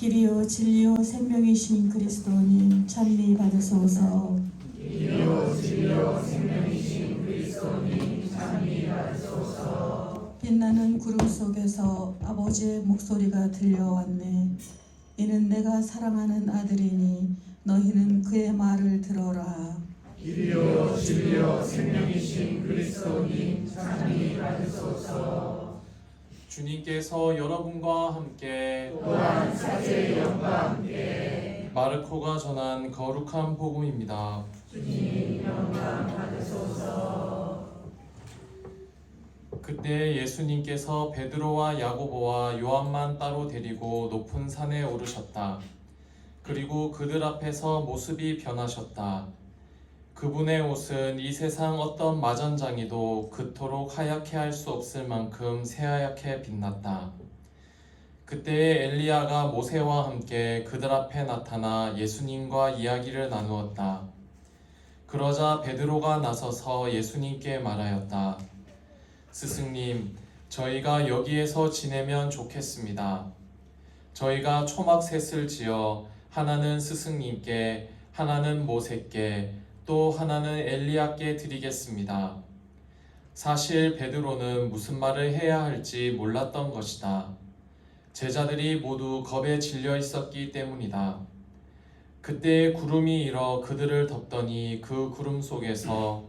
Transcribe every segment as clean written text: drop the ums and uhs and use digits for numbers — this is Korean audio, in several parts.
길이요 진리요 생명이신 그리스도님 찬미 받으소서. 길이요 진리요 생명이신 그리스도님 찬미 받으소서. 빛나는 구름 속에서 아버지의 목소리가 들려왔네. 이는 내가 사랑하는 아들이니 너희는 그의 말을 들어라. 길이요 진리요 생명이신 그리스도님 찬미 받으소서. 주님께서 여러분과 함께 또한 사제의 영과 함께 마르코가 전한 거룩한 복음입니다. 주님 영광 받으소서. 그때 예수님께서 베드로와 야고보와 요한만 따로 데리고 높은 산에 오르셨다. 그리고 그들 앞에서 모습이 변하셨다. 그분의 옷은 이 세상 어떤 마전장이도 그토록 하얗게 할 수 없을 만큼 새하얗게 빛났다. 그때에 엘리야가 모세와 함께 그들 앞에 나타나 예수님과 이야기를 나누었다. 그러자 베드로가 나서서 예수님께 말하였다. 스승님, 저희가 여기에서 지내면 좋겠습니다. 저희가 초막셋을 지어 하나는 스승님께, 하나는 모세께, 또 하나는 엘리야께 드리겠습니다. 사실 베드로는 무슨 말을 해야 할지 몰랐던 것이다. 제자들이 모두 겁에 질려 있었기 때문이다. 그때 구름이 일어 그들을 덮더니 그 구름 속에서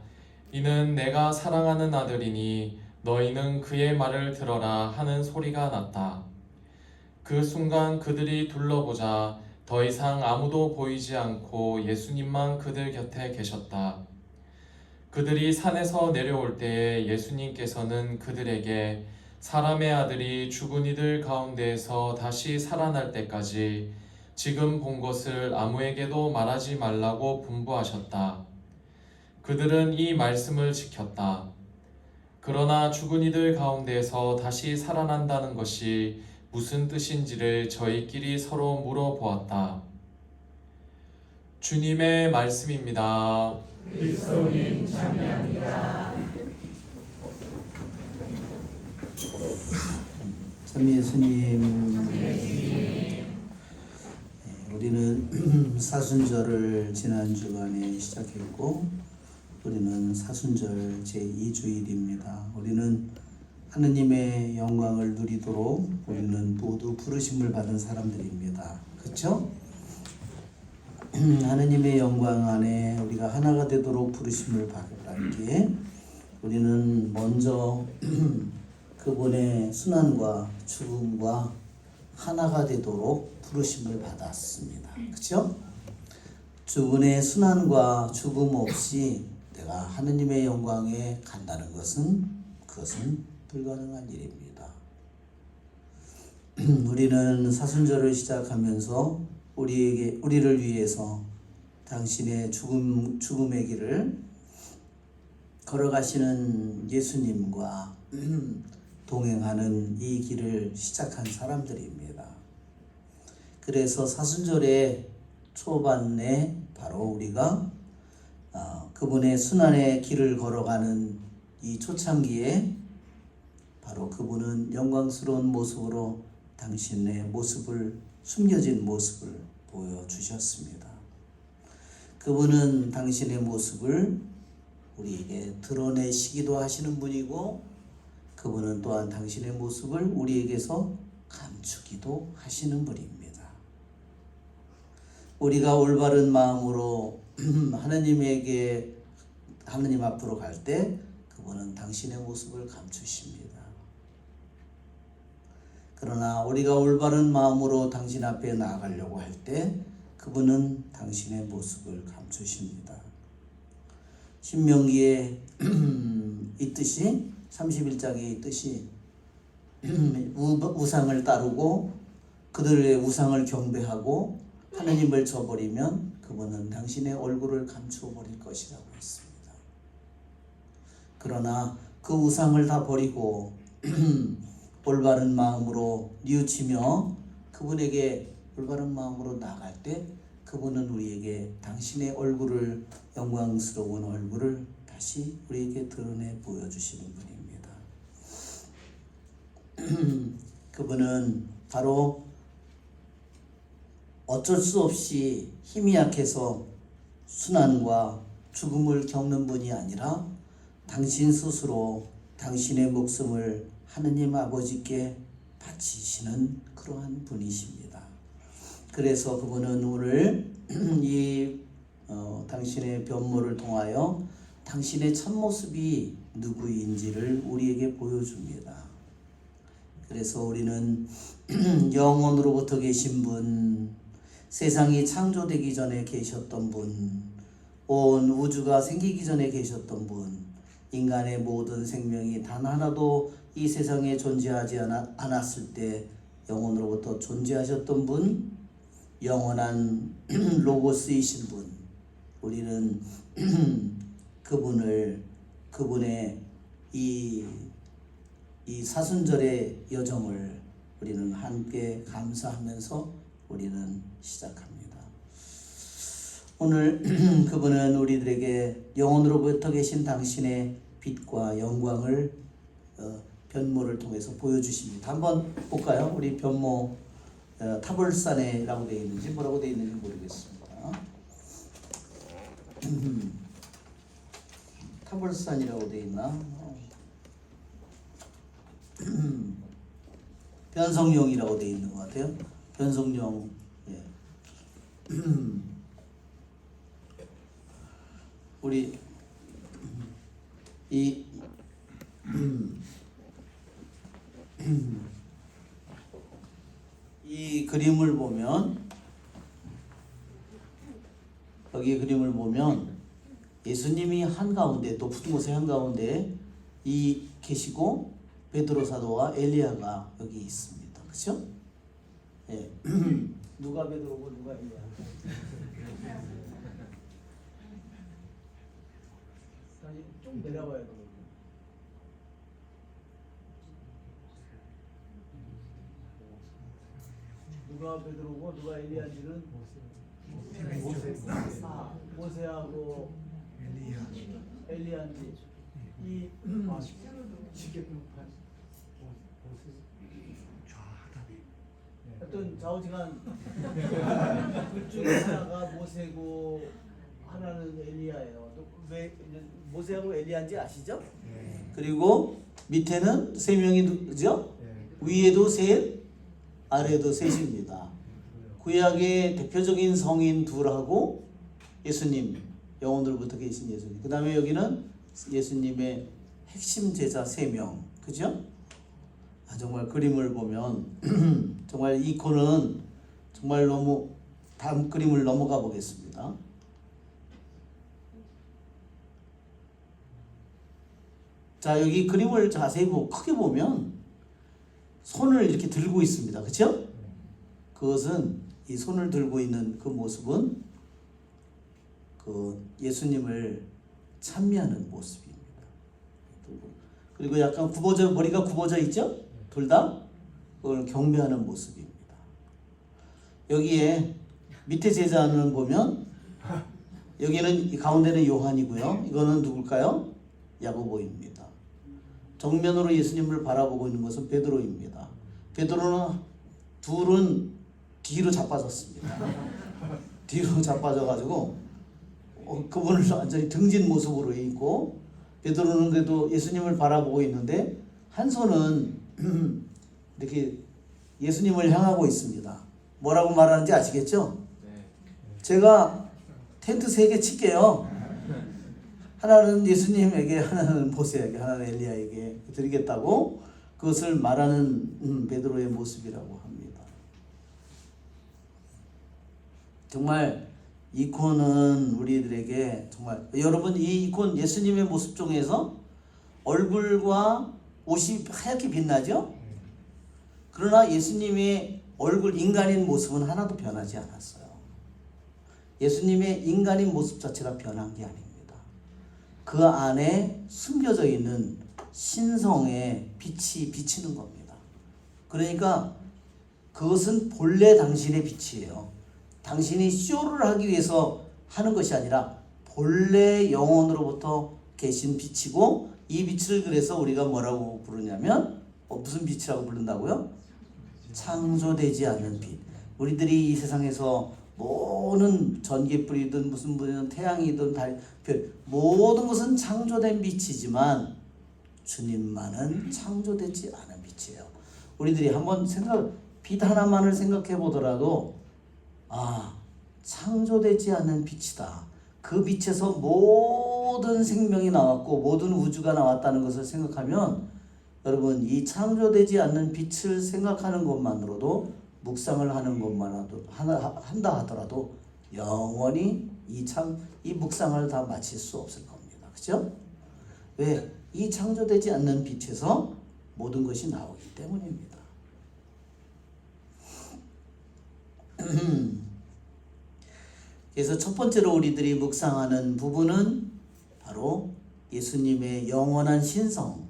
이는 내가 사랑하는 아들이니 너희는 그의 말을 들어라 하는 소리가 났다. 그 순간 그들이 둘러보자 더 이상 아무도 보이지 않고 예수님만 그들 곁에 계셨다. 그들이 산에서 내려올 때에 예수님께서는 그들에게 사람의 아들이 죽은 이들 가운데에서 다시 살아날 때까지 지금 본 것을 아무에게도 말하지 말라고 분부하셨다. 그들은 이 말씀을 지켰다. 그러나 죽은 이들 가운데에서 다시 살아난다는 것이 무슨 뜻인지를 저희끼리 서로 물어보았다. 주님의 말씀입니다. 그리스도님 찬미합니다. 참 예수님, 우리는 사순절을 지난 주간에 시작했고 우리는 사순절 제2주일입니다. 우리는 하느님의 영광을 누리도록 우리는 모두 부르심을 받은 사람들입니다. 그렇죠? 하느님의 영광 안에 우리가 하나가 되도록 부르심을 받았기에 우리는 먼저 그분의 순환과 죽음과 하나가 되도록 부르심을 받았습니다. 그렇죠? 그분의 순환과 죽음 없이 내가 하느님의 영광에 간다는 그것은 불가능한 일입니다. 우리는 사순절을 시작하면서 우리를 위해서 당신의 죽음의 길을 걸어가시는 예수님과 동행하는 이 길을 시작한 사람들입니다. 그래서 사순절의 초반에 바로 우리가 그분의 순환의 길을 걸어가는 이 초창기에 바로 그분은 영광스러운 모습으로 당신의 모습을, 숨겨진 모습을 보여주셨습니다. 그분은 당신의 모습을 우리에게 드러내시기도 하시는 분이고 그분은 또한 당신의 모습을 우리에게서 감추기도 하시는 분입니다. 우리가 올바른 마음으로 하느님 앞으로 갈 때 그분은 당신의 모습을 감추십니다. 그러나 우리가 올바른 마음으로 당신 앞에 나아가려고 할 때 그분은 당신의 모습을 감추십니다. 신명기에 있듯이 31장에 있듯이 우상을 따르고 그들의 우상을 경배하고 하느님을 저버리면 그분은 당신의 얼굴을 감추어버릴 것이라고 했습니다. 그러나 그 우상을 다 버리고 올바른 마음으로 뉘우치며 그분에게 올바른 마음으로 나아갈 때 그분은 우리에게 당신의 얼굴을, 영광스러운 얼굴을 다시 우리에게 드러내 보여주시는 분입니다. 그분은 바로 어쩔 수 없이 힘이 약해서 순환과 죽음을 겪는 분이 아니라 당신 스스로 당신의 목숨을 하느님 아버지께 바치시는 그러한 분이십니다. 그래서 그분은 오늘 이 당신의 변모를 통하여 당신의 참모습이 누구인지를 우리에게 보여줍니다. 그래서 우리는 영원으로부터 계신 분, 세상이 창조되기 전에 계셨던 분, 온 우주가 생기기 전에 계셨던 분, 인간의 모든 생명이 단 하나도 이 세상에 존재하지 않았을 때 영원으로부터 존재하셨던 분, 영원한 로고스이신 분, 우리는 그분의 이 사순절의 여정을 우리는 함께 감사하면서 우리는 시작합니다. 오늘 그분은 우리들에게 영원으로부터 계신 당신의 빛과 영광을 변모를 통해서 보여주십니다. 한번 볼까요? 우리 변모 타볼산에라고 되어 있는지 뭐라고 되어 있는지 모르겠습니다. 타볼산이라고 되어 있나? 변성룡이라고 되어 있는 것 같아요. 변성룡. 예. 우리 이 그림을 보면, 여기 그림을 보면 예수님이 한가운데, 높은 곳의 한가운데 이 계시고 베드로 사도와 엘리야가 여기 있습니다. 그렇죠? 예. 누가 베드로고 누가 엘리야? 다시 좀 내려봐야 돼요. 누가 베드로고 누가 엘리야인지는 모세하고 엘리야인지 이 어떤 좌우지간 둘 중에 하나가 모세고 하나는 엘리야예요. 왜 모세하고 엘리야인지 아시죠? 그리고 밑에는 세 명이죠? 위에도 셋, 아래도 셋입니다. 구약의 대표적인 성인 둘하고 예수님, 영원으로부터 계신 예수님. 그 다음에 여기는 예수님의 핵심 제자 3명. 그죠? 정말 그림을 보면 정말 이 코는 정말 너무, 다음 그림을 넘어가 보겠습니다. 자, 여기 그림을 자세히 크게 보면 손을 이렇게 들고 있습니다. 그렇죠? 그것은 이 손을 들고 있는 그 모습은 그 예수님을 찬미하는 모습입니다. 그리고 약간 머리가 굽어져 있죠? 둘 다 그걸 경배하는 모습입니다. 여기에 밑에 제자는 보면 여기는 가운데는 요한이고요. 이거는 누굴까요? 야고보입니다. 정면으로 예수님을 바라보고 있는 것은 베드로입니다. 베드로는 둘은 뒤로 자빠졌습니다. 뒤로 자빠져가지고 그분을 완전히 등진 모습으로 있고, 베드로는 그래도 예수님을 바라보고 있는데 한 손은 이렇게 예수님을 향하고 있습니다. 뭐라고 말하는지 아시겠죠? 제가 텐트 3개 칠게요. 하나는 예수님에게, 하나는 모세에게, 하나는 엘리야에게 드리겠다고 그것을 말하는 베드로의 모습이라고 합니다. 정말 이콘은 우리들에게 정말, 여러분 이 이콘 예수님의 모습 중에서 얼굴과 옷이 하얗게 빛나죠? 그러나 예수님의 얼굴, 인간인 모습은 하나도 변하지 않았어요. 예수님의 인간인 모습 자체가 변한 게 아닙니다. 그 안에 숨겨져 있는 신성의 빛이 비치는 겁니다. 그러니까 그것은 본래 당신의 빛이에요. 당신이 쇼를 하기 위해서 하는 것이 아니라 본래 영혼으로부터 계신 빛이고, 이 빛을 그래서 우리가 뭐라고 부르냐면 무슨 빛이라고 부른다고요? 창조되지 않는 빛. 우리들이 이 세상에서 모든 전기불이든 무슨 불이든 태양이든 달, 별 모든 것은 창조된 빛이지만 주님만은 창조되지 않은 빛이에요. 우리들이 한번 빛 하나만을 생각해 보더라도 창조되지 않은 빛이다. 그 빛에서 모든 생명이 나왔고 모든 우주가 나왔다는 것을 생각하면 여러분 이 창조되지 않는 빛을 생각하는 것만으로도 묵상을 하는 것만으로도 한다 하더라도 영원히 이 묵상을 다 마칠 수 없을 겁니다. 그렇죠? 왜? 이 창조되지 않는 빛에서 모든 것이 나오기 때문입니다. 그래서 첫 번째로 우리들이 묵상하는 부분은 바로 예수님의 영원한 신성,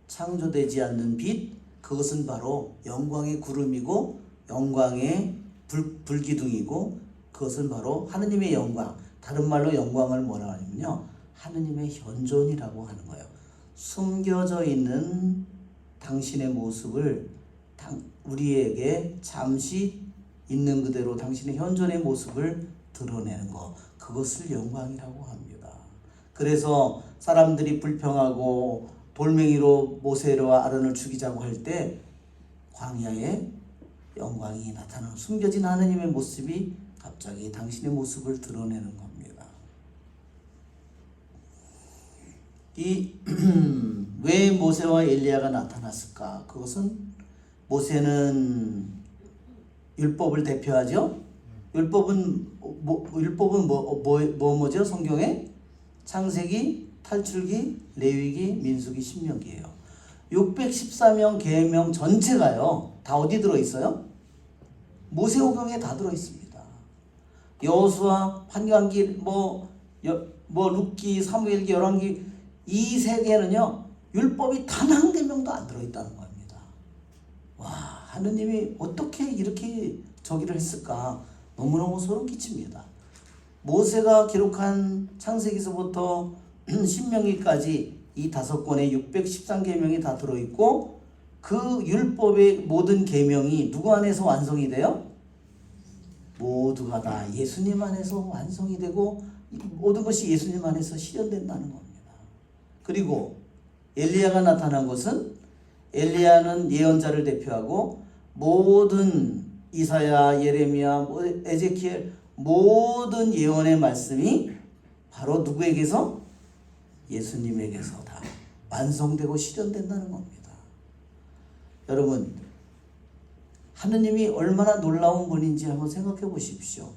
창조되지 않는 빛, 그것은 바로 영광의 구름이고 영광의 불기둥이고 그것은 바로 하느님의 영광, 다른 말로 영광을 뭐라 하냐면요 하느님의 현존이라고 하는 거예요. 숨겨져 있는 당신의 모습을 우리에게 잠시 있는 그대로 당신의 현존의 모습을 드러내는 것, 그것을 영광이라고 합니다. 그래서 사람들이 불평하고 돌멩이로 모세와 아론을 죽이자고 할 때 광야에 영광이 나타나는 숨겨진 하느님의 모습이 갑자기 당신의 모습을 드러내는 겁니다. 왜 모세와 엘리야가 나타났을까? 그것은 모세는 율법을 대표하죠. 율법은 뭐죠? 성경에 창세기, 탈출기, 레위기, 민수기, 신명기예요. 614명 계명 전체가요. 다 어디 들어 있어요? 모세오경에 다 들어 있습니다. 여호수아, 환관기, 룻기, 사무엘기, 열왕기 이 세 개는요. 율법이 단 한 계명도 안 들어 있다는 겁니다. 와, 하느님이 어떻게 이렇게 저기를 했을까? 너무너무 소름 끼칩니다. 모세가 기록한 창세기서부터 신명기까지 이 5권의 613계명이 다 들어있고 그 율법의 모든 계명이 누구 안에서 완성이 돼요? 모두가 다 예수님 안에서 완성이 되고 모든 것이 예수님 안에서 실현된다는 겁니다. 그리고 엘리야가 나타난 것은 엘리야는 예언자를 대표하고 모든 이사야, 예레미야, 에제키엘 모든 예언의 말씀이 바로 누구에게서? 예수님에게서 다 완성되고 실현된다는 겁니다. 여러분, 하느님이 얼마나 놀라운 분인지 한번 생각해 보십시오.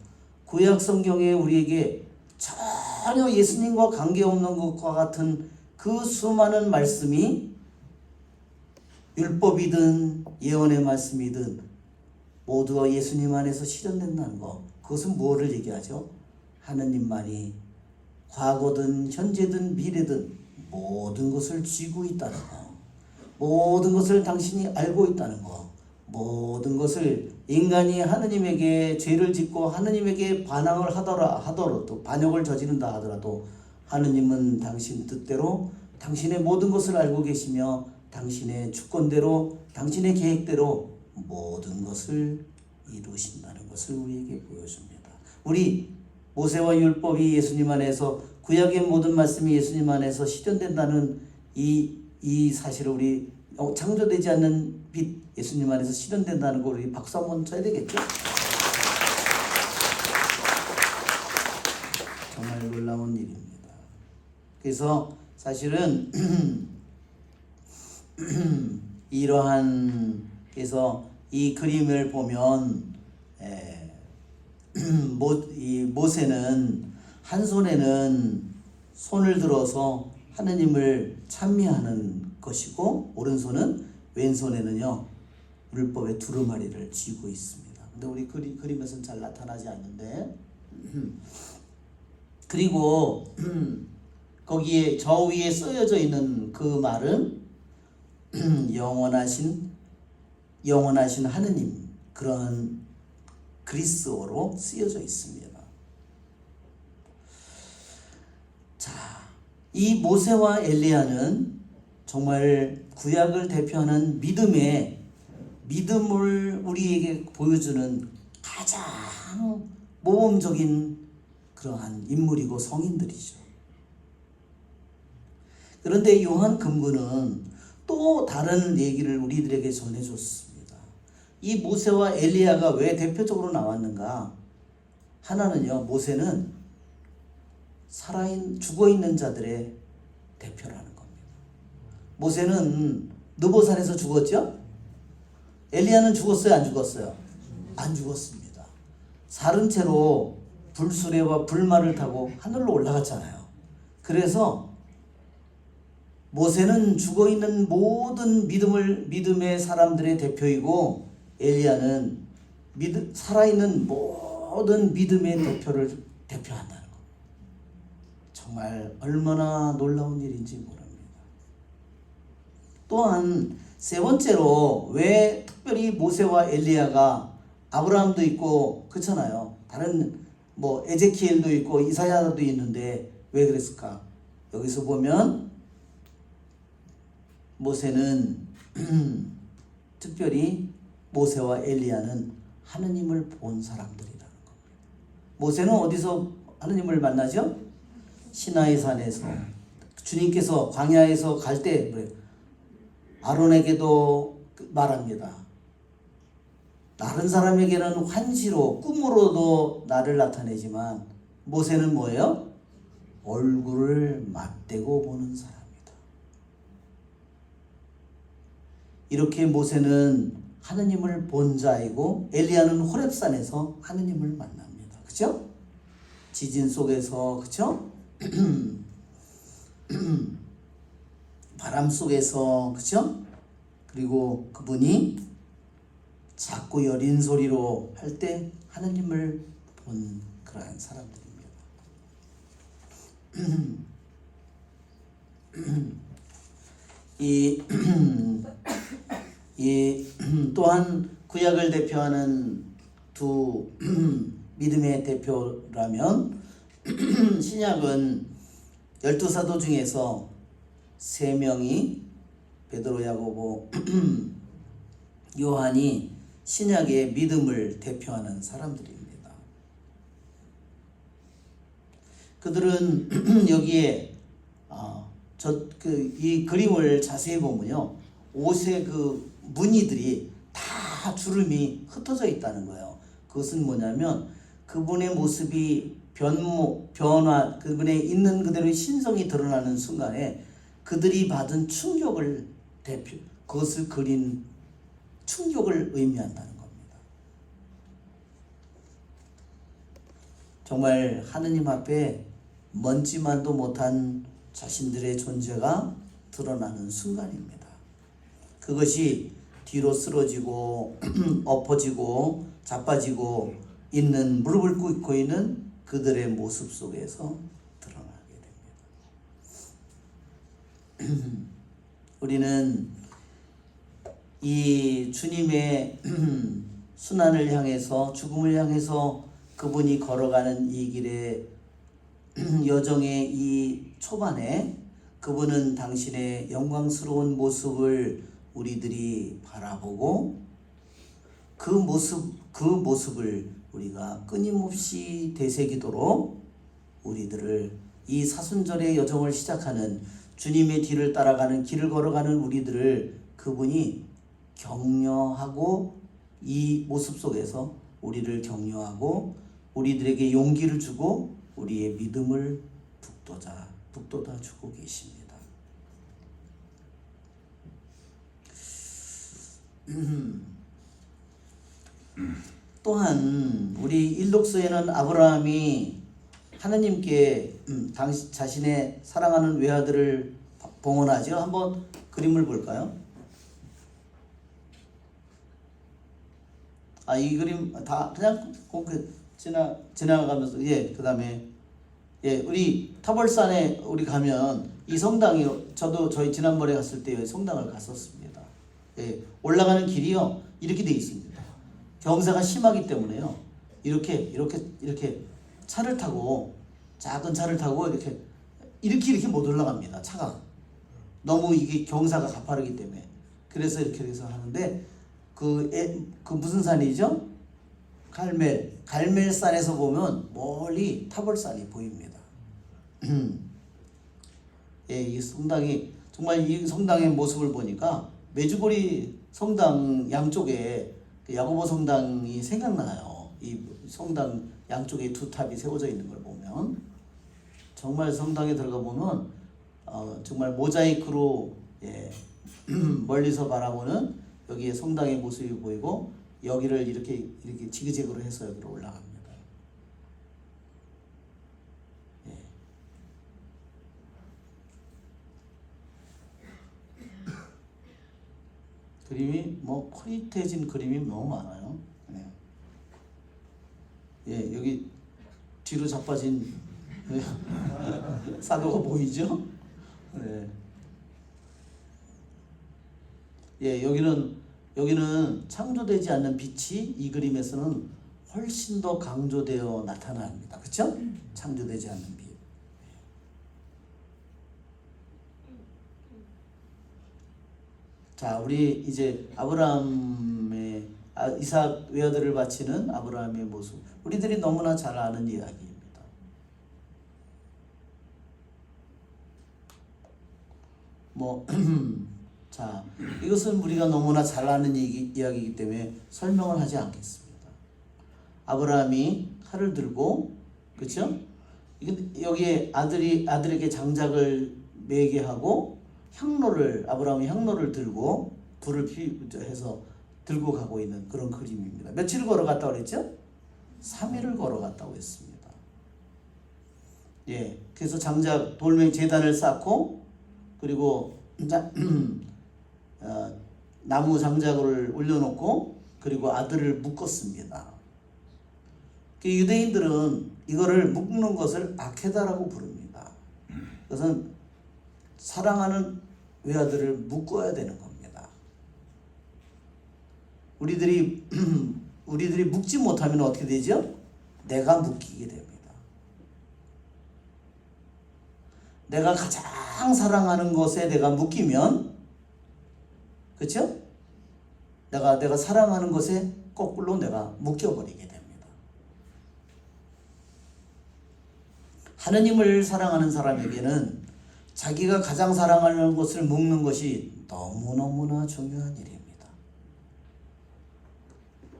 구약 성경에 우리에게 전혀 예수님과 관계없는 것과 같은 그 수많은 말씀이 율법이든 예언의 말씀이든 모두가 예수님 안에서 실현된다는 것. 그것은 무엇을 얘기하죠? 하느님만이 과거든 현재든 미래든 모든 것을 쥐고 있다는 것. 모든 것을 당신이 알고 있다는 것. 모든 것을 인간이 하느님에게 죄를 짓고 하느님에게 반항을 하더라도 반역을 저지른다 하더라도 하느님은 당신 뜻대로 당신의 모든 것을 알고 계시며 당신의 주권대로 당신의 계획대로 모든 것을 이루신다는 것을 우리에게 보여줍니다. 우리 모세와 율법이 예수님 안에서 구약의 모든 말씀이 예수님 안에서 실현된다는 이 사실을 우리 창조되지 않는 빛 예수님 안에서 실현된다는 걸 우리 박수 한번 쳐야 되겠죠? 정말 놀라운 일입니다. 그래서 사실은 이러한 그래서 이 그림을 보면 이 모세는 한 손에는 손을 들어서 하느님을 찬미하는 것이고 오른손은 왼손에는요 율법의 두루마리를 쥐고 있습니다. 근데 우리 그림에서는 잘 나타나지 않는데 그리고 거기에 저 위에 쓰여져 있는 그 말은 영원하신 하느님 그런 그리스어로 쓰여져 있습니다. 자, 이 모세와 엘리야는 정말 구약을 대표하는 믿음을 우리에게 보여주는 가장 모범적인 그러한 인물이고 성인들이죠. 그런데 요한 금구는 또 다른 얘기를 우리들에게 전해줬습니다. 이 모세와 엘리야가 왜 대표적으로 나왔는가? 하나는요, 모세는 죽어있는 자들의 대표라는 겁니다. 모세는 느보산에서 죽었죠? 엘리야는 죽었어요, 안 죽었어요? 안 죽었습니다. 사른 채로 불수레와 불말을 타고 하늘로 올라갔잖아요. 그래서 모세는 죽어있는 모든 믿음의 사람들의 대표이고, 엘리야는 살아있는 모든 믿음의 대표를 대표한다는 것. 정말 얼마나 놀라운 일인지 모릅니다. 또한 세 번째로 왜 특별히 모세와 엘리야가, 아브라함도 있고 그렇잖아요. 다른 에제키엘도 있고 이사야도 있는데 왜 그랬을까? 여기서 보면 모세는 특별히 모세와 엘리야는 하느님을 본 사람들이라는 겁니다. 모세는 어디서 하느님을 만나죠? 시나이 산에서. 주님께서 광야에서 갈 때 아론에게도 말합니다. 다른 사람에게는 환시로, 꿈으로도 나를 나타내지만 모세는 뭐예요? 얼굴을 맞대고 보는 사람이다. 이렇게 모세는 하느님을 본 자이고, 엘리야는 호렙산에서 하느님을 만납니다. 그죠? 지진 속에서, 그죠? 바람 속에서, 그죠? 그리고 그분이 작고 여린 소리로 할 때 하느님을 본 그러한 사람들입니다. 또한 구약을 대표하는 두 믿음의 대표라면 신약은 12사도 중에서 3명이 베드로, 야고보, 요한이 신약의 믿음을 대표하는 사람들입니다. 그들은 여기에 이 그림을 자세히 보면요, 옷의 그 무늬들이 다 주름이 흩어져 있다는 거예요. 그것은 뭐냐면 그분의 모습이 변화, 그분의 있는 그대로의 신성이 드러나는 순간에 그들이 받은 충격을 그것을 그린 충격을 의미한다는 겁니다. 정말 하느님 앞에 먼지만도 못한 자신들의 존재가 드러나는 순간입니다. 그것이 뒤로 쓰러지고 엎어지고 자빠지고 있는, 무릎을 꿇고 있는 그들의 모습 속에서 드러나게 됩니다. 우리는 이 주님의 순환을 향해서, 죽음을 향해서 그분이 걸어가는 이 길의 여정의 이 초반에 그분은 당신의 영광스러운 모습을 우리들이 바라보고 그 모습을 우리가 끊임없이 되새기도록 우리들을, 이 사순절의 여정을 시작하는 주님의 뒤를 따라가는, 길을 걸어가는 우리들을 그분이 격려하고, 이 모습 속에서 우리를 격려하고 우리들에게 용기를 주고 우리의 믿음을 북돋아 주고 계십니다. 또한 우리 일독서에는 아브라함이 하나님께 자신의 사랑하는 외아들을 봉헌하죠. 한번 그림을 볼까요? 이 그림 다 그냥 지나가면서, 그 다음에 우리 타벌산에 우리 가면 이 성당이, 저희 지난번에 갔을 때 성당을 갔었습니다. 올라가는 길이요 이렇게 돼 있습니다. 경사가 심하기 때문에요, 이렇게 차를 타고, 작은 차를 타고 이렇게 못 올라갑니다. 차가 너무 이게 경사가 가파르기 때문에. 그래서 이렇게 해서 하는데 그 무슨 산이죠? 갈멜산에서 보면 멀리 타볼산이 보입니다. 예, 이 성당이 정말 이 성당의 모습을 보니까 메주고리 성당 양쪽에 그 야고보 성당이 생각나요. 이 성당 양쪽에 두 탑이 세워져 있는 걸 보면 정말 성당에 들어가 보면 정말 모자이크로 예, 멀리서 바라보는 여기에 성당의 모습이 보이고 여기를 이렇게 지그재그로 해서 여기로 올라갑니다. 예. 그림이 뭐 커릿해진 그림이 너무 많아요. 네. 예, 여기 뒤로 자빠진 사도가 보이죠? 네. 예, 여기는 창조되지 않는 빛이 이 그림에서는 훨씬 더 강조되어 나타납니다. 그렇죠? 창조되지 않는 빛. 자, 우리 이제 아브라함의 이삭 외아들을 바치는 아브라함의 모습. 우리들이 너무나 잘 아는 이야기입니다. 자, 이것은 우리가 너무나 잘 아는 이야기이기 때문에 설명을 하지 않겠습니다. 아브라함이 칼을 들고, 그렇죠? 여기에 아들에게 장작을 매게 하고 아브라함이 향로를 들고 불을 해서 들고 가고 있는 그런 그림입니다. 며칠을 걸어갔다고 그랬죠? 3일을 걸어갔다고 했습니다. 예, 그래서 장작 돌멩이 제단을 쌓고 그리고 나무 장작을 올려놓고 그리고 아들을 묶었습니다. 유대인들은 이거를 묶는 것을 아케다라고 부릅니다. 그것은 사랑하는 외아들을 묶어야 되는 겁니다. 우리들이 묶지 못하면 어떻게 되죠? 내가 묶이게 됩니다. 내가 가장 사랑하는 것에 내가 묶이면, 그렇죠? 내가 사랑하는 것에 거꾸로 내가 묶여버리게 됩니다. 하느님을 사랑하는 사람에게는 자기가 가장 사랑하는 것을 묶는 것이 너무너무나 중요한 일입니다.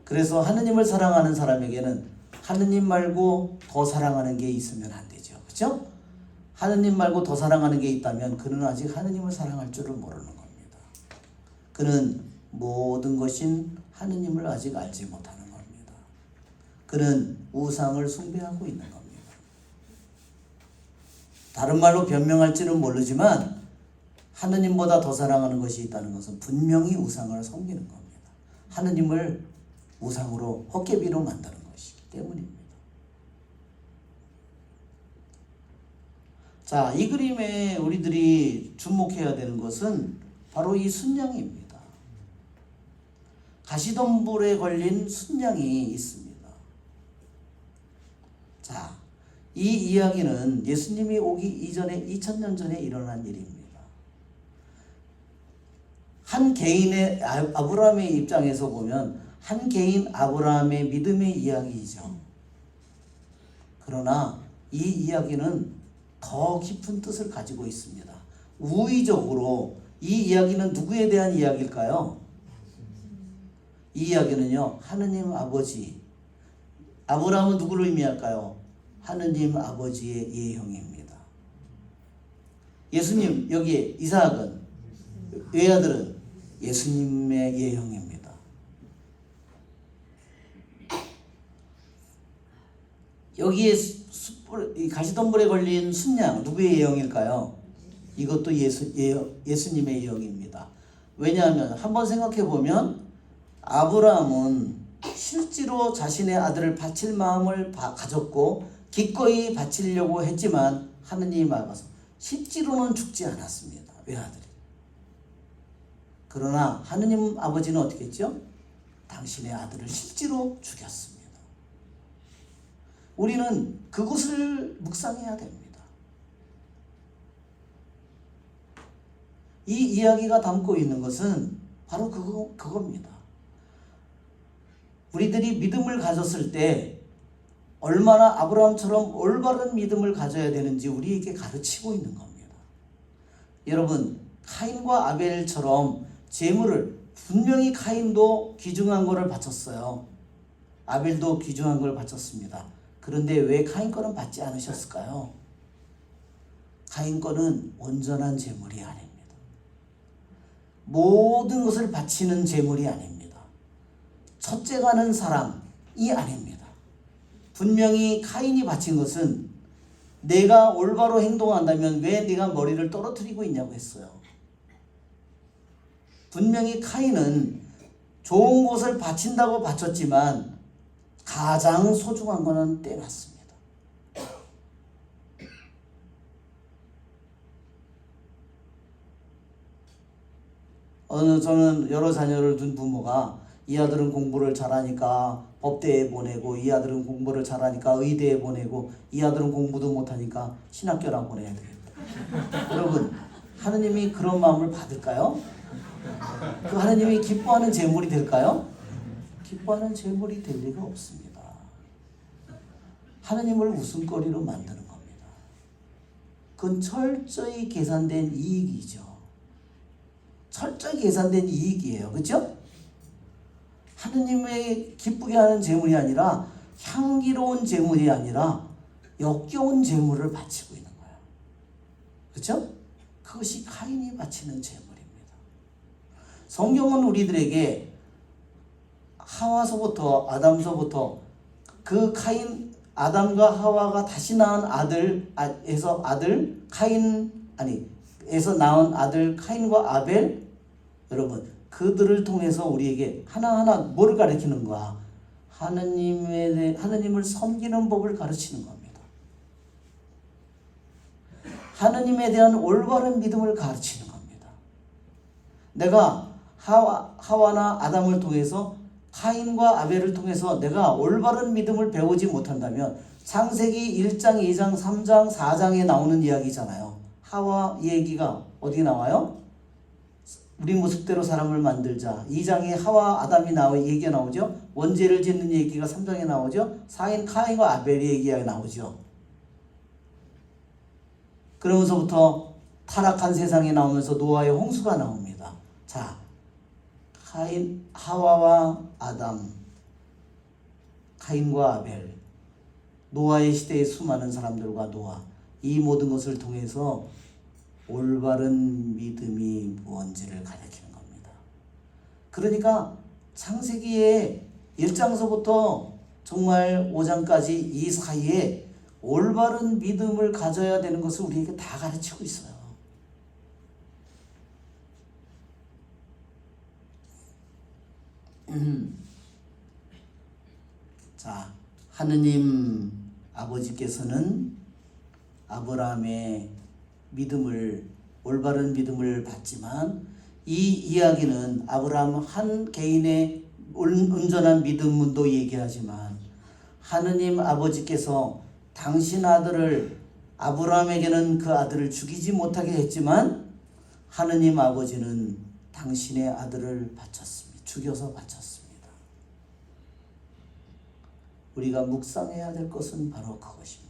그래서 하느님을 사랑하는 사람에게는 하느님 말고 더 사랑하는 게 있으면 안 되죠. 그렇죠? 하느님 말고 더 사랑하는 게 있다면 그는 아직 하느님을 사랑할 줄을 모르는 겁니다. 그는 모든 것인 하느님을 아직 알지 못하는 겁니다. 그는 우상을 숭배하고 있는 겁니다. 다른 말로 변명할지는 모르지만 하느님보다 더 사랑하는 것이 있다는 것은 분명히 우상을 섬기는 겁니다. 하느님을 우상으로 헛개비로 만드는 것이기 때문입니다. 자, 이 그림에 우리들이 주목해야 되는 것은 바로 이 순양입니다. 가시덤불에 걸린 순양이 있습니다. 자, 이 이야기는 예수님이 오기 이전에 2000년 전에 일어난 일입니다. 한 개인의 아브라함의 입장에서 보면 한 개인 아브라함의 믿음의 이야기이죠. 그러나 이 이야기는 더 깊은 뜻을 가지고 있습니다. 우의적으로 이 이야기는 누구에 대한 이야기일까요? 이 이야기는요, 하느님 아버지. 아브라함은 누구를 의미할까요? 하느님 아버지의 예형입니다. 예수님, 여기에 이삭은, 외아들은 예수님의 예형입니다. 여기에 가시덤불에 걸린 순양, 누구의 예형일까요? 이것도 예수님의 예형입니다. 왜냐하면 한번 생각해 보면 아브라함은 실제로 자신의 아들을 바칠 마음을 가졌고 기꺼이 바치려고 했지만 하느님이 막아서 실제로는 죽지 않았습니다. 외아들이. 그러나 하느님 아버지는 어떻게 했죠? 당신의 아들을 실제로 죽였습니다. 우리는 그것을 묵상해야 됩니다. 이 이야기가 담고 있는 것은 바로 그겁니다. 우리들이 믿음을 가졌을 때 얼마나 아브라함처럼 올바른 믿음을 가져야 되는지 우리에게 가르치고 있는 겁니다. 여러분, 카인과 아벨처럼 제물을 분명히 카인도 귀중한 것을 바쳤어요. 아벨도 귀중한 걸 바쳤습니다. 그런데 왜 카인 거는 받지 않으셨을까요? 카인 거는 온전한 제물이 아닙니다. 모든 것을 바치는 제물이 아닙니다. 첫째가는 사랑이 아닙니다. 분명히 카인이 바친 것은 내가 올바로 행동한다면 왜 네가 머리를 떨어뜨리고 있냐고 했어요. 분명히 카인은 좋은 것을 바친다고 바쳤지만 가장 소중한 것은 떼놨습니다. 저는 여러 자녀를 둔 부모가 이 아들은 공부를 잘하니까 법대에 보내고, 이 아들은 공부를 잘하니까 의대에 보내고, 이 아들은 공부도 못하니까 신학교나 보내야 되겠다. 여러분, 하느님이 그런 마음을 받을까요? 그 하느님이 기뻐하는 제물이 될까요? 기뻐하는 제물이 될 리가 없습니다. 하느님을 웃음거리로 만드는 겁니다. 그건 철저히 계산된 이익이죠. 철저히 계산된 이익이에요. 그렇죠? 하느님의 기쁘게 하는 제물이 아니라, 향기로운 제물이 아니라 역겨운 제물을 바치고 있는 거예요. 그렇죠? 그것이 카인이 바치는 제물입니다. 성경은 우리들에게 하와서부터, 아담서부터 그 카인, 아담과 하와가 다시 낳은 에서 낳은 아들 카인과 아벨, 여러분, 그들을 통해서 우리에게 하나하나 뭐를 가르치는가? 하느님을 섬기는 법을 가르치는 겁니다. 하느님에 대한 올바른 믿음을 가르치는 겁니다. 내가 하와나 아담을 통해서, 카인과 아벨을 통해서 내가 올바른 믿음을 배우지 못한다면, 창세기 1장, 2장, 3장, 4장에 나오는 이야기잖아요. 하와 얘기가 어디 나와요? 우리 모습대로 사람을 만들자. 2장에 하와 아담이 얘기가 나오죠. 원죄를 짓는 얘기가 3장에 나오죠. 카인과 아벨의 얘기가 나오죠. 그러면서부터 타락한 세상에 나오면서 노아의 홍수가 나옵니다. 자, 하와와 아담, 카인과 아벨, 노아의 시대의 수많은 사람들과 노아, 이 모든 것을 통해서 올바른 믿음이 무언지를 가르치는 겁니다. 그러니까 창세기의 1장서부터 정말 5장까지 이 사이에 올바른 믿음을 가져야 되는 것을 우리에게 다 가르치고 있어요. 자, 하느님 아버지께서는 아브라함의 올바른 믿음을 받지만, 이 이야기는 아브라함 한 개인의 온전한 믿음도 얘기하지만, 하느님 아버지께서 당신 아들을, 아브라함에게는 그 아들을 죽이지 못하게 했지만 하느님 아버지는 당신의 아들을 바쳤습니다. 죽여서 바쳤습니다. 우리가 묵상해야 될 것은 바로 그것입니다.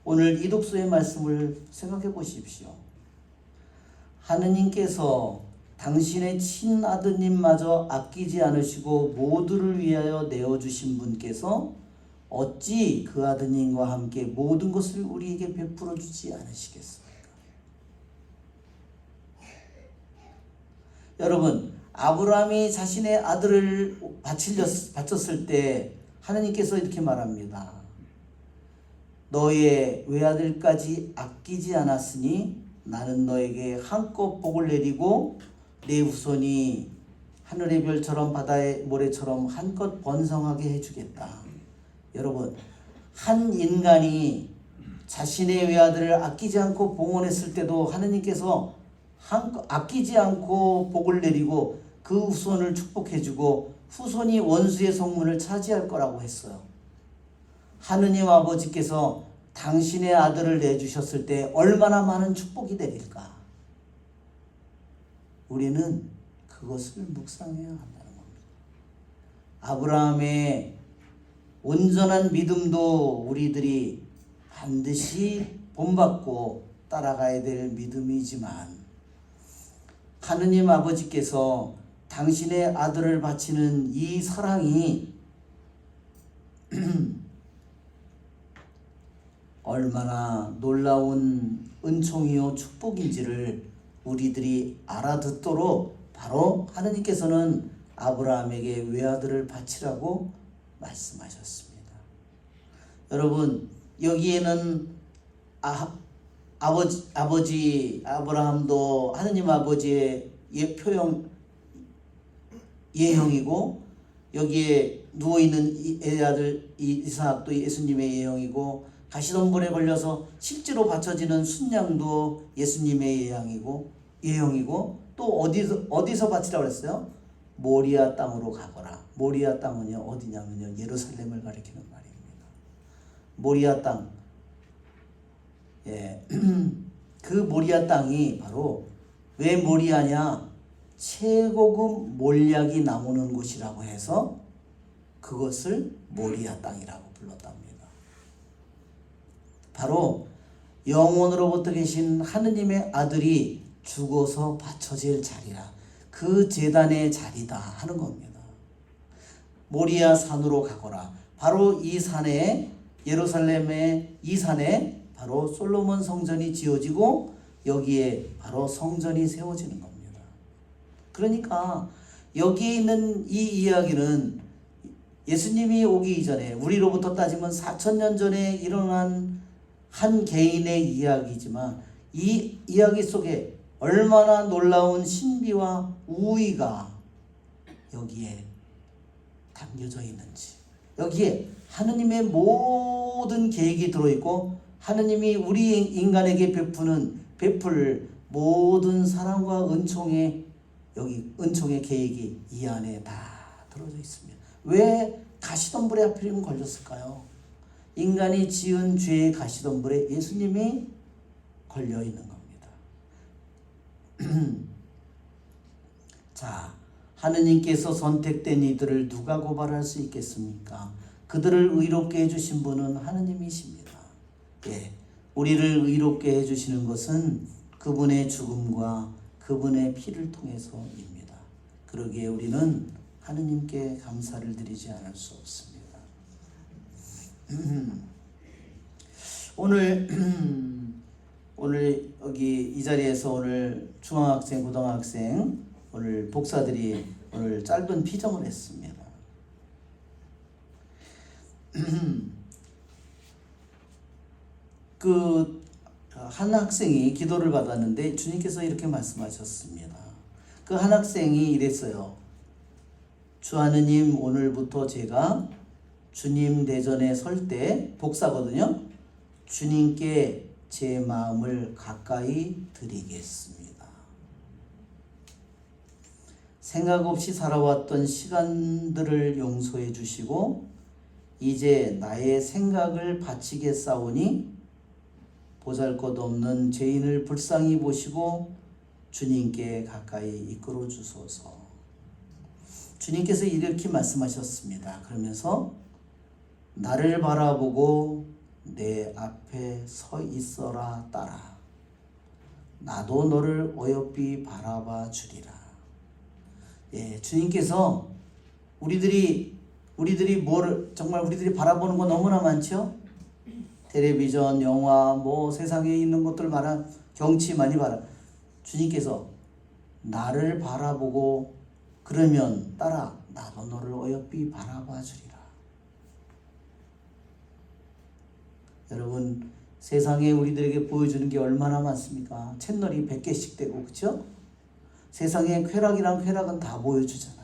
오늘 이 독서의 말씀을 생각해 보십시오. 하느님께서 당신의 친아드님마저 아끼지 않으시고 모두를 위하여 내어주신 분께서 어찌 그 아드님과 함께 모든 것을 우리에게 베풀어 주지 않으시겠습니까? 여러분, 아브라함이 자신의 아들을 바쳤을 때 하느님께서 이렇게 말합니다. 너의 외아들까지 아끼지 않았으니 나는 너에게 한껏 복을 내리고 내 후손이 하늘의 별처럼 바다의 모래처럼 한껏 번성하게 해주겠다. 여러분, 한 인간이 자신의 외아들을 아끼지 않고 봉헌했을 때도 하느님께서 아끼지 않고 복을 내리고 그 후손을 축복해주고 후손이 원수의 성문을 차지할 거라고 했어요. 하느님 아버지께서 당신의 아들을 내주셨을 때 얼마나 많은 축복이 내릴까? 우리는 그것을 묵상해야 한다는 겁니다. 아브라함의 온전한 믿음도 우리들이 반드시 본받고 따라가야 될 믿음이지만 하느님 아버지께서 당신의 아들을 바치는 이 사랑이 얼마나 놀라운 은총이요 축복인지를 우리들이 알아듣도록 바로 하느님께서는 아브라함에게 외아들을 바치라고 말씀하셨습니다. 여러분, 여기에는 아버지 아브라함도 하느님 아버지의 예형이고, 여기에 누워있는 이 아들 이삭도 예수님의 예형이고, 가시덤불에 걸려서 실제로 바쳐지는 순양도 예수님의 예형이고, 또 어디서 바치라고 그랬어요? 모리아 땅으로 가거라. 모리아 땅은요 어디냐면요 예루살렘을 가리키는 말입니다. 모리아 땅. 예. 그 모리아 땅이 바로 왜 모리아냐? 최고급 몰약이 나오는 곳이라고 해서 그것을 모리아 땅이라고 불렀답니다. 바로 영원으로부터 계신 하느님의 아들이 죽어서 바쳐질 자리라. 그 제단의 자리다 하는 겁니다. 모리아 산으로 가거라. 바로 이 산에, 예루살렘의 이 산에 바로 솔로몬 성전이 지어지고 여기에 바로 성전이 세워지는 겁니다. 그러니까 여기에 있는 이 이야기는 예수님이 오기 이전에, 우리로부터 따지면 4,000년 전에 일어난 한 개인의 이야기지만 이 이야기 속에 얼마나 놀라운 신비와 우위가 여기에 담겨져 있는지, 여기에 하느님의 모든 계획이 들어있고 하느님이 우리 인간에게 베풀 모든 사랑과 은총의 계획이 이 안에 다 들어져 있습니다. 왜 가시덤불에 하필이면 걸렸을까요? 인간이 지은 죄의 가시덤불에 예수님이 걸려 있는 겁니다. 자, 하느님께서 선택된 이들을 누가 고발할 수 있겠습니까? 그들을 의롭게 해주신 분은 하느님이십니다. 예, 우리를 의롭게 해주시는 것은 그분의 죽음과 그분의 피를 통해서입니다. 그러기에 우리는 하느님께 감사를 드리지 않을 수 없습니다. 오늘 여기 이 자리에서 오늘 중학생, 고등학생 오늘 복사들이 오늘 짧은 피정을 했습니다. 그 한 학생이 기도를 받았는데 주님께서 이렇게 말씀하셨습니다. 그 한 학생이 이랬어요. 주 하느님, 오늘부터 제가 주님 대전에 설 때, 복사거든요, 주님께 제 마음을 가까이 드리겠습니다. 생각 없이 살아왔던 시간들을 용서해 주시고 이제 나의 생각을 바치겠사오니 보잘것없는 죄인을 불쌍히 보시고 주님께 가까이 이끌어 주소서. 주님께서 이렇게 말씀하셨습니다. 그러면서 나를 바라보고 내 앞에 서 있어라 딸아. 나도 너를 어여삐 바라봐 주리라. 예, 주님께서 우리들이 뭐를 우리들이 바라보는 거 너무나 많죠? 텔레비전, 영화, 뭐 세상에 있는 것들 말한 경치 많이 주님께서 나를 바라보고 그러면 딸아 나도 너를 어여삐 바라봐 주리라. 여러분, 세상에 우리들에게 보여주는 게 얼마나 많습니까? 채널이 100개씩 되고, 그렇죠? 세상에 쾌락은 다 보여주잖아요.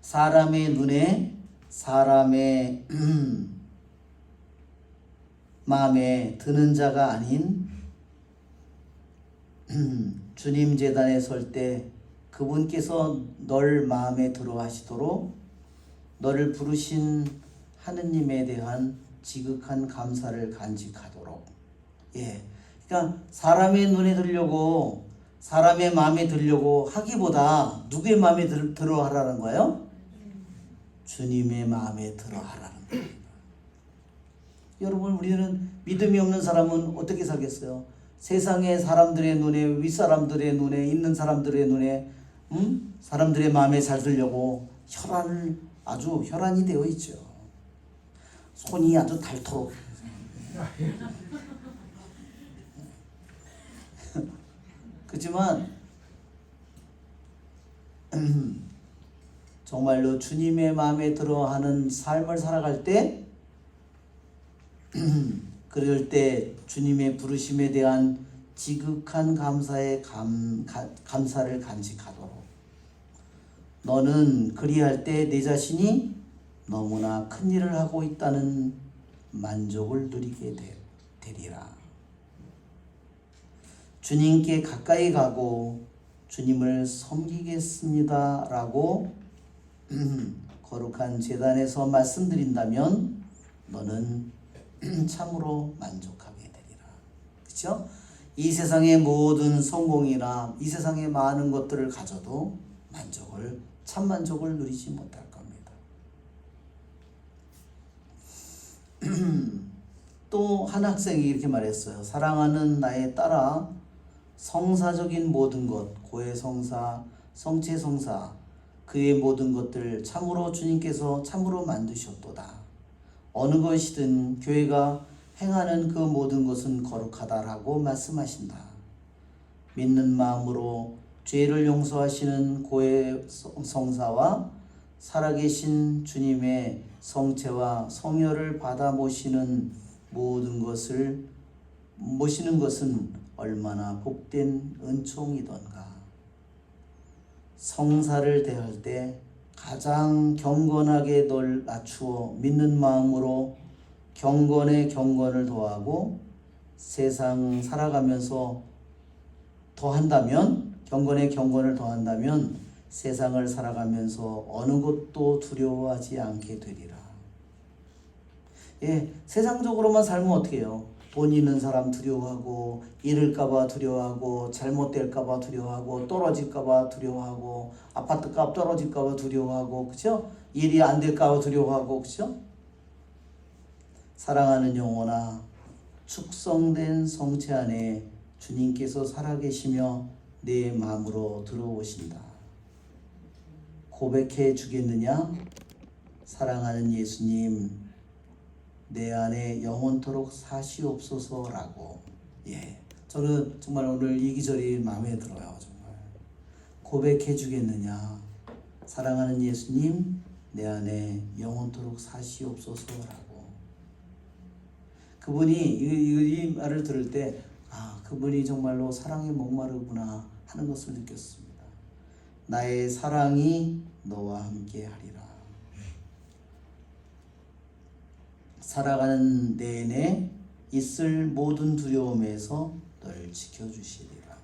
사람의 눈에, 사람의 마음에 드는 자가 아닌 주님 제단에 설 때 그분께서 널 마음에 들어 하시도록 너를 부르신 하느님에 대한 지극한 감사를 간직하도록. 예, 그러니까 사람의 눈에 들려고 사람의 마음에 들려고 하기보다 누구의 마음에 들어 하라는 거예요? 주님의 마음에 들어 하라는 겁니다. 여러분, 우리는 믿음이 없는 사람은 어떻게 살겠어요? 세상의 사람들의 눈에, 윗사람들의 눈에, 있는 사람들의 눈에, 사람들의 마음에 잘 들려고 아주 혈안이 되어 있죠. 손이 아주 닳도록. 그렇지만 정말로 주님의 마음에 들어하는 삶을 살아갈 때 그럴 때 주님의 부르심에 대한 지극한 감사의 감사를 간직하도록, 너는 그리할 때 내 자신이 너무나 큰 일을 하고 있다는 만족을 누리게 되리라. 주님께 가까이 가고 주님을 섬기겠습니다 라고 거룩한 제단에서 말씀드린다면 너는 참으로 만족하게 되리라. 그렇죠? 이 세상의 모든 성공이나 이 세상의 많은 것들을 가져도 참 만족을 누리지 못할 겁니다. 또 한 학생이 이렇게 말했어요. 사랑하는 나의 딸아, 성사적인 모든 것, 고해성사, 성체성사, 그의 모든 것들 참으로 주님께서 참으로 만드셨도다. 어느 것이든 교회가 행하는 그 모든 것은 거룩하다라고 말씀하신다. 믿는 마음으로 죄를 용서하시는 고해성사와 살아계신 주님의 성체와 성혈을 받아 모시는 모든 것을 모시는 것은 얼마나 복된 은총이던가. 성사를 대할 때 가장 경건하게 널 낮추어 믿는 마음으로 경건에 경건을 더하고 세상 살아가면서 경건에 경건을 더한다면 세상을 살아가면서 어느 것도 두려워하지 않게 되리라. 세상적으로만 살면 어떻게 해요? 돈 있는 사람 두려워하고, 잃을까봐 두려워하고, 잘못될까봐 두려워하고, 떨어질까봐 두려워하고, 아파트값 떨어질까봐 두려워하고, 그죠? 일이 안 될까봐 두려워하고, 그죠? 사랑하는 영혼아, 축성된 성체 안에 주님께서 살아계시며 내 마음으로 들어오신다. 고백해 주겠느냐? 사랑하는 예수님, 내 안에 영원토록 사시옵소서라고. 저는 정말 오늘 이 기절이 마음에 들어요. 정말 고백해 주겠느냐? 사랑하는 예수님, 내 안에 영원토록 사시옵소서라고. 그분이 이 말을 들을 때 그분이 정말로 사랑에 목마르구나 하는 것을 느꼈습니다. 나의 사랑이 너와 함께 하리라. 살아가는 내내 있을 모든 두려움에서 널 지켜주시리라.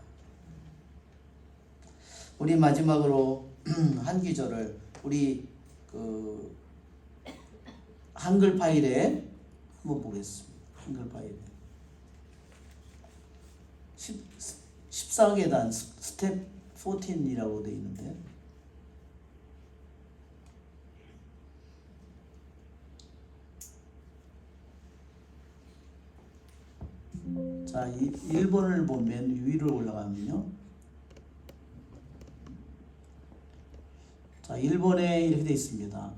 우리 마지막으로 한 기절을 우리 한글 파일에 한번 보겠습니다. 한글 파일에 14계단 스텝 14이라고 되어 있는데, 자, 1번을 보면 위로 올라가면요, 자 1번에 이렇게 되어 있습니다.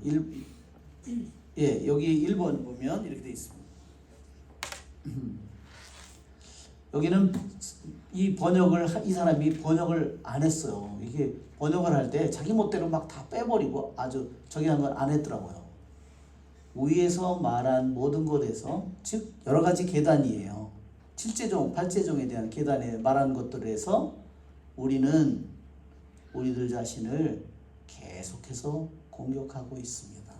여기 1번 보면 이렇게 되어 있습니다. 여기는 이 사람이 번역을 안 했어요. 이게 번역을 할 때 자기 멋대로 막 다 빼버리고 아주 저기 한 건 안 했더라고요. 위에서 말한 모든 것에서, 즉 여러 가지 계단이에요. 7제종, 8제종에 대한 계단에 말한 것들에서 우리는 우리들 자신을 계속해서 공격하고 있습니다.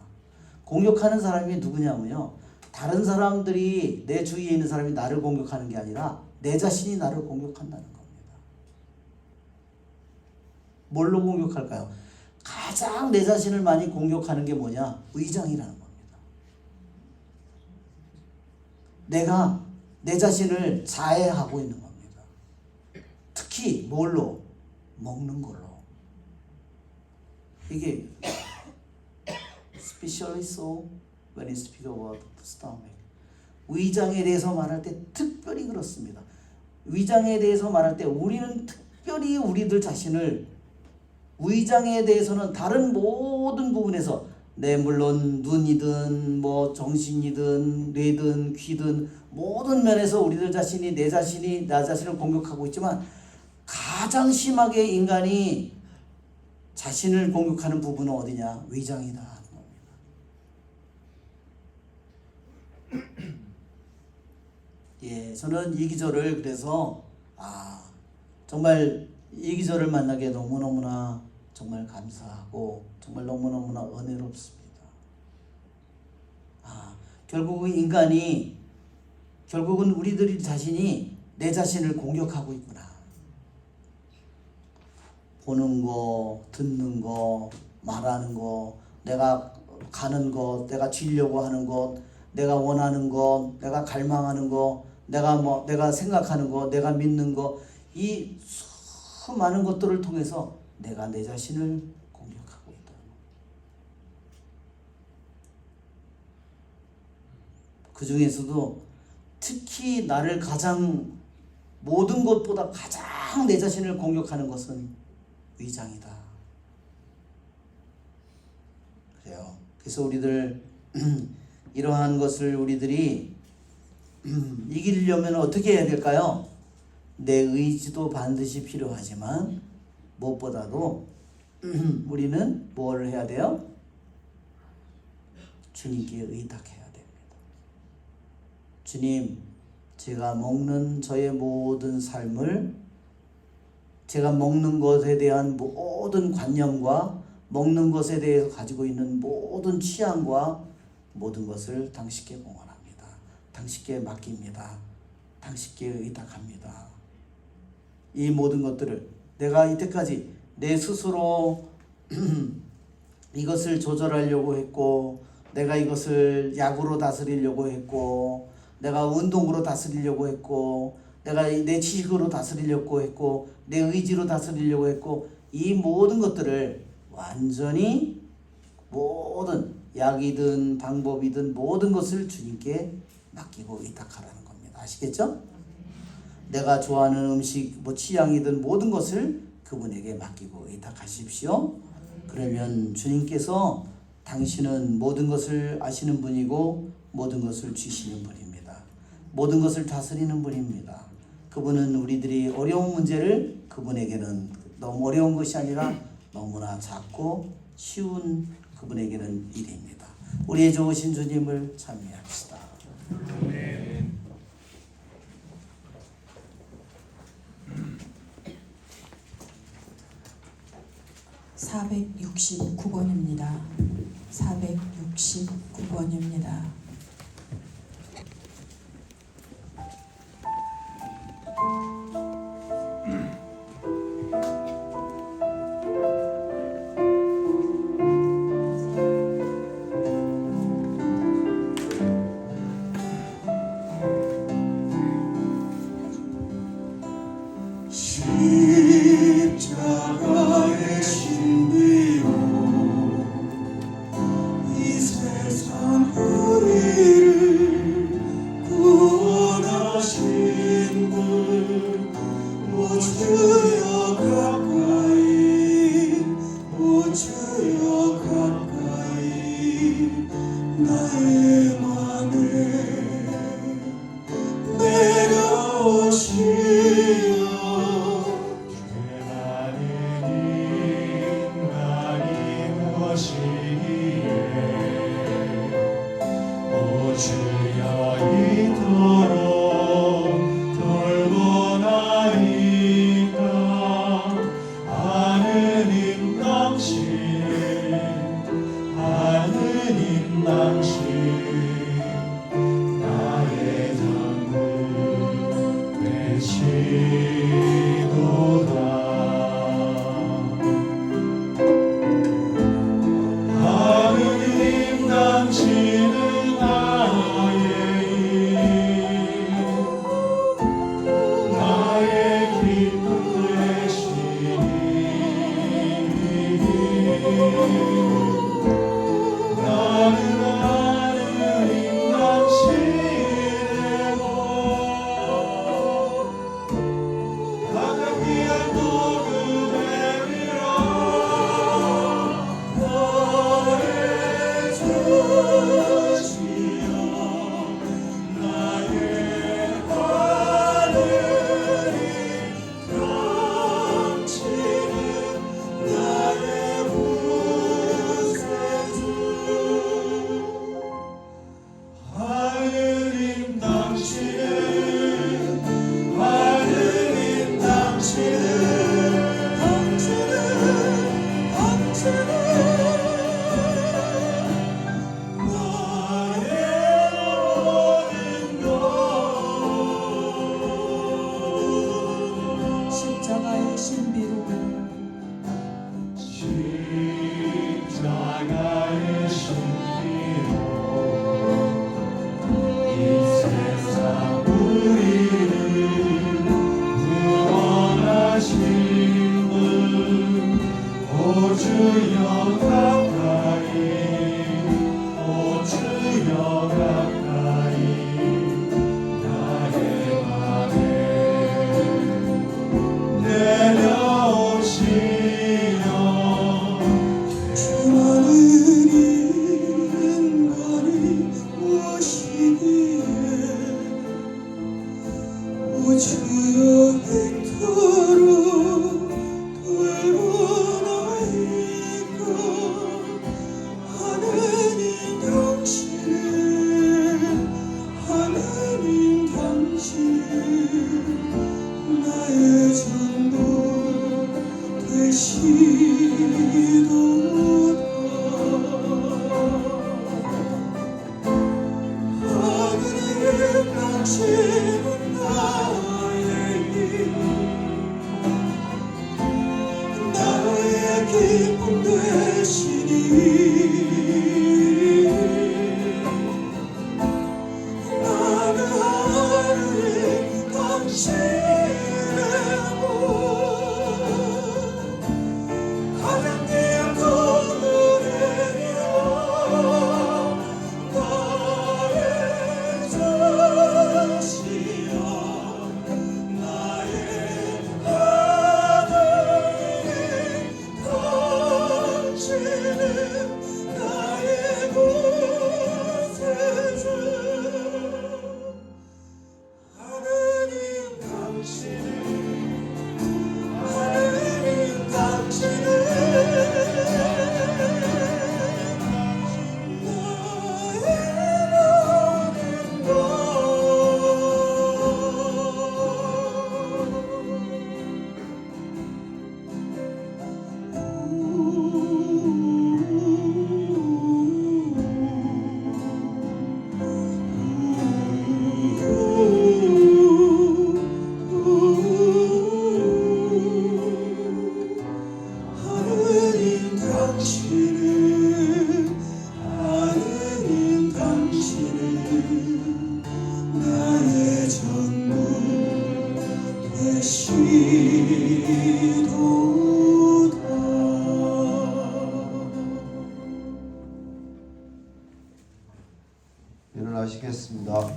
공격하는 사람이 누구냐면요, 다른 사람들이, 내 주위에 있는 사람이 나를 공격하는 게 아니라 내 자신이 나를 공격한다는 겁니다. 뭘로 공격할까요? 가장 내 자신을 많이 공격하는 게 뭐냐? 의장이라는 겁니다. 내가 내 자신을 자해하고 있는 겁니다. 특히 뭘로? 먹는 걸로. 이게 especially so when you speak about the stomach. 위장에 대해서 말할 때 특별히 그렇습니다. 위장에 대해서 말할 때 우리는 특별히 우리들 자신을 위장에 대해서는 다른 모든 부분에서 물론 눈이든 뭐 정신이든 뇌든 귀든 모든 면에서 우리들 자신이 내 자신이 나 자신을 공격하고 있지만 가장 심하게 인간이 자신을 공격하는 부분은 어디냐? 위장이다. 예, 저는 이 기절을 그래서 정말 이 기절을 만나게 너무너무나 정말 감사하고 정말 너무너무나 은혜롭습니다. 결국은 인간이 결국은 우리들 자신이 내 자신을 공격하고 있구나. 보는 거, 듣는 거, 말하는 거, 내가 가는 것, 내가 쥐려고 하는 것, 내가 원하는 것, 내가 갈망하는 것, 내가 생각하는 것, 내가 믿는 것, 이 수많은 것들을 통해서 내가 내 자신을 공격하고 있다. 그 중에서도 특히 나를 가장 모든 것보다 가장 내 자신을 공격하는 것은 위장이다. 그래요. 그래서 우리들 이러한 것을 우리들이 이기려면 어떻게 해야 될까요? 내 의지도 반드시 필요하지만 무엇보다도 우리는 뭘 해야 돼요? 주님께 의탁해야 됩니다. 주님, 제가 먹는 저의 모든 삶을 제가 먹는 것에 대한 모든 관념과 먹는 것에 대해서 가지고 있는 모든 취향과 모든 것을 당신께 공헌합니다. 당신께 맡깁니다. 당신께 의탁합니다. 이 모든 것들을 내가 이때까지 내 스스로 이것을 조절하려고 했고, 내가 이것을 약으로 다스리려고 했고, 내가 운동으로 다스리려고 했고, 내가 내 지식으로 다스리려고 했고, 내 의지로 다스리려고 했고, 이 모든 것들을 완전히 모든 약이든 방법이든 모든 것을 주님께 맡기고 의탁하라는 겁니다. 아시겠죠? 내가 좋아하는 음식, 취향이든 모든 것을 그분에게 맡기고 의탁하십시오. 그러면 주님께서 당신은 모든 것을 아시는 분이고 모든 것을 주시는 분입니다. 모든 것을 다스리는 분입니다. 그분은 우리들이 어려운 문제를 그분에게는 너무 어려운 것이 아니라 너무나 작고 쉬운 그분에게는 일입니다. 우리의 좋으신 주님을 찬미합시다. 아멘. 469번입니다. 469번입니다. 십자가의 신비로 이 세상 우리를 구원하신 분, 오 주여 가까이, 오 주여 가까이 나의 맘에 내려오시오. 주여 이토록 돌보나이까. 하느님 당신 나의 전부 되시도다. 하느님 당신은 나의 기쁨 나는 하느님 당신의 복 가장 귀한 도금의 위로 너의 주시여 나의 하느님 당신은 나의 구세주 하느님 당신은 하느님 당신은 나의 모든 것 십자가의 신비로 십자가의 신비로 이 세상 우리를 구원하신 분 오 주여 가까이 오 주여 가까이 나의 맘에 내려오시며 주만은 인간이 무엇이기에 오 주여 victo로 돌아나이까 하느님 당신은 나의 전부 되시도다 하느님 당신은 나의 기쁨 되시니 나는 하느님 당신의 복 가장 귀한 도금의 위로 나의 주시여 나의 하느님 당신은 나의 구세주 하느님 당신은 하느님 당신은 나의 전부 되시도다. 일어나시겠습니다.